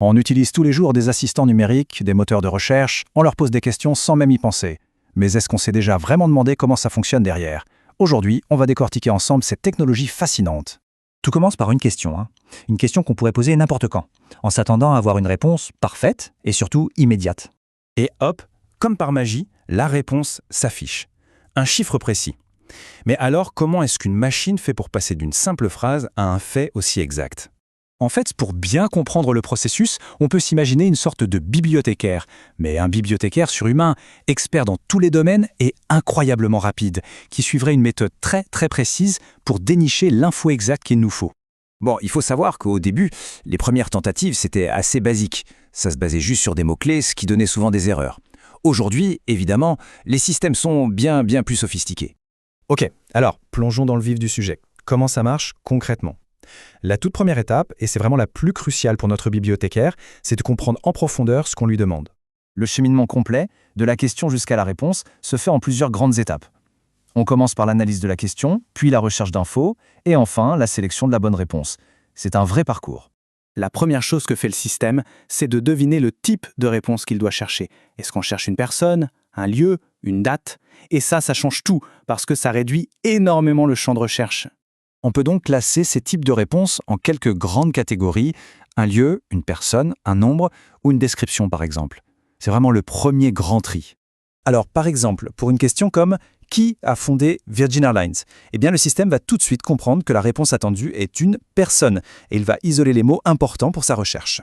On utilise tous les jours des assistants numériques, des moteurs de recherche, on leur pose des questions sans même y penser. Mais est-ce qu'on s'est déjà vraiment demandé comment ça fonctionne derrière? Aujourd'hui, on va décortiquer ensemble cette technologie fascinante. Tout commence par une question. Une question qu'on pourrait poser n'importe quand, en s'attendant à avoir une réponse parfaite et surtout immédiate. Et hop, comme par magie, la réponse s'affiche. Un chiffre précis. Mais alors, comment est-ce qu'une machine fait pour passer d'une simple phrase à un fait aussi exact? En fait, pour bien comprendre le processus, on peut s'imaginer une sorte de bibliothécaire, mais un bibliothécaire surhumain, expert dans tous les domaines et incroyablement rapide, qui suivrait une méthode très précise pour dénicher l'info exacte qu'il nous faut. Bon, il faut savoir qu'au début, les premières tentatives, c'était assez basique. Ça se basait juste sur des mots-clés, ce qui donnait souvent des erreurs. Aujourd'hui, évidemment, les systèmes sont bien plus sophistiqués. Ok, alors plongeons dans le vif du sujet. Comment ça marche concrètement? La toute première étape, et c'est vraiment la plus cruciale pour notre bibliothécaire, c'est de comprendre en profondeur ce qu'on lui demande. Le cheminement complet, de la question jusqu'à la réponse, se fait en plusieurs grandes étapes. On commence par l'analyse de la question, puis la recherche d'infos, et enfin la sélection de la bonne réponse. C'est un vrai parcours. La première chose que fait le système, c'est de deviner le type de réponse qu'il doit chercher. Est-ce qu'on cherche une personne, un lieu, une date? Et ça change tout, parce que ça réduit énormément le champ de recherche. On peut donc classer ces types de réponses en quelques grandes catégories, un lieu, une personne, un nombre ou une description par exemple. C'est vraiment le premier grand tri. Alors par exemple, pour une question comme « Qui a fondé Virgin Airlines ?» Eh bien le système va tout de suite comprendre que la réponse attendue est une personne et il va isoler les mots importants pour sa recherche.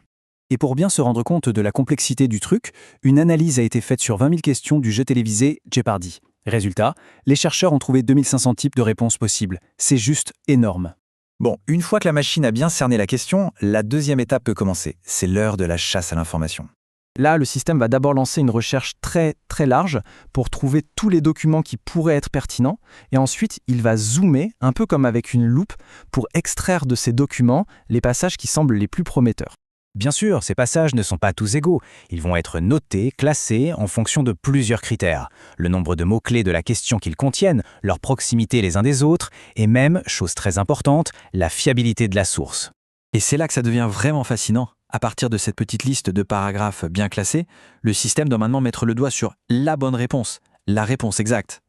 Et pour bien se rendre compte de la complexité du truc, une analyse a été faite sur 20 000 questions du jeu télévisé Jeopardy. Résultat, les chercheurs ont trouvé 2500 types de réponses possibles. C'est juste énorme. Bon, une fois que la machine a bien cerné la question, la deuxième étape peut commencer. C'est l'heure de la chasse à l'information. Là, le système va d'abord lancer une recherche très large pour trouver tous les documents qui pourraient être pertinents, et ensuite il va zoomer, un peu comme avec une loupe, pour extraire de ces documents les passages qui semblent les plus prometteurs. Bien sûr, ces passages ne sont pas tous égaux. Ils vont être notés, classés en fonction de plusieurs critères. Le nombre de mots-clés de la question qu'ils contiennent, leur proximité les uns des autres, et même, chose très importante, la fiabilité de la source. Et c'est là que ça devient vraiment fascinant. À partir de cette petite liste de paragraphes bien classés, le système doit maintenant mettre le doigt sur la bonne réponse, la réponse exacte.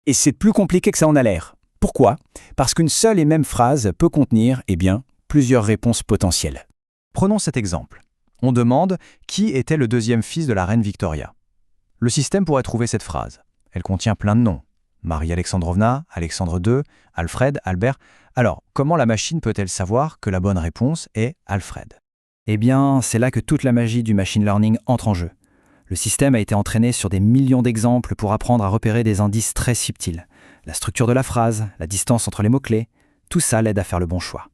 Et c'est plus compliqué que ça en a l'air. Pourquoi? Parce qu'une seule et même phrase peut contenir, plusieurs réponses potentielles. Prenons cet exemple. On demande qui était le deuxième fils de la reine Victoria. Le système pourrait trouver cette phrase. Elle contient plein de noms. Marie Alexandrovna, Alexandre II, Alfred, Albert. Alors, comment la machine peut-elle savoir que la bonne réponse est Alfred? Eh bien, c'est là que toute la magie du machine learning entre en jeu. Le système a été entraîné sur des millions d'exemples pour apprendre à repérer des indices très subtils. La structure de la phrase, la distance entre les mots-clés, tout ça l'aide à faire le bon choix.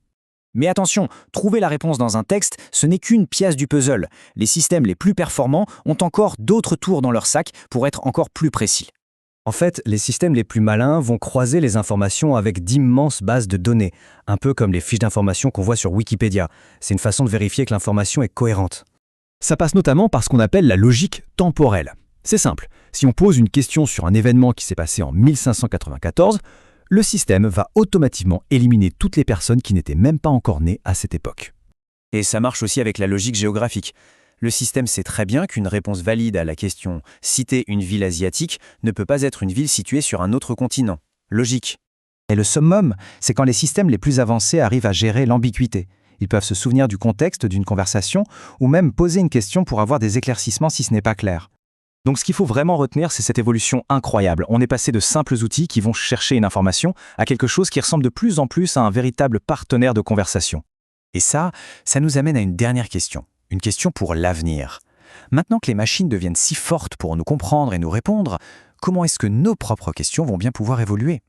Mais attention, trouver la réponse dans un texte, ce n'est qu'une pièce du puzzle. Les systèmes les plus performants ont encore d'autres tours dans leur sac pour être encore plus précis. En fait, les systèmes les plus malins vont croiser les informations avec d'immenses bases de données, un peu comme les fiches d'information qu'on voit sur Wikipédia. C'est une façon de vérifier que l'information est cohérente. Ça passe notamment par ce qu'on appelle la logique temporelle. C'est simple, si on pose une question sur un événement qui s'est passé en 1594, le système va automatiquement éliminer toutes les personnes qui n'étaient même pas encore nées à cette époque. Et ça marche aussi avec la logique géographique. Le système sait très bien qu'une réponse valide à la question « citer une ville asiatique » ne peut pas être une ville située sur un autre continent. Logique. Et le summum, c'est quand les systèmes les plus avancés arrivent à gérer l'ambiguïté. Ils peuvent se souvenir du contexte d'une conversation ou même poser une question pour avoir des éclaircissements si ce n'est pas clair. Donc ce qu'il faut vraiment retenir, c'est cette évolution incroyable. On est passé de simples outils qui vont chercher une information à quelque chose qui ressemble de plus en plus à un véritable partenaire de conversation. Et ça nous amène à une dernière question. Une question pour l'avenir. Maintenant que les machines deviennent si fortes pour nous comprendre et nous répondre, comment est-ce que nos propres questions vont bien pouvoir évoluer?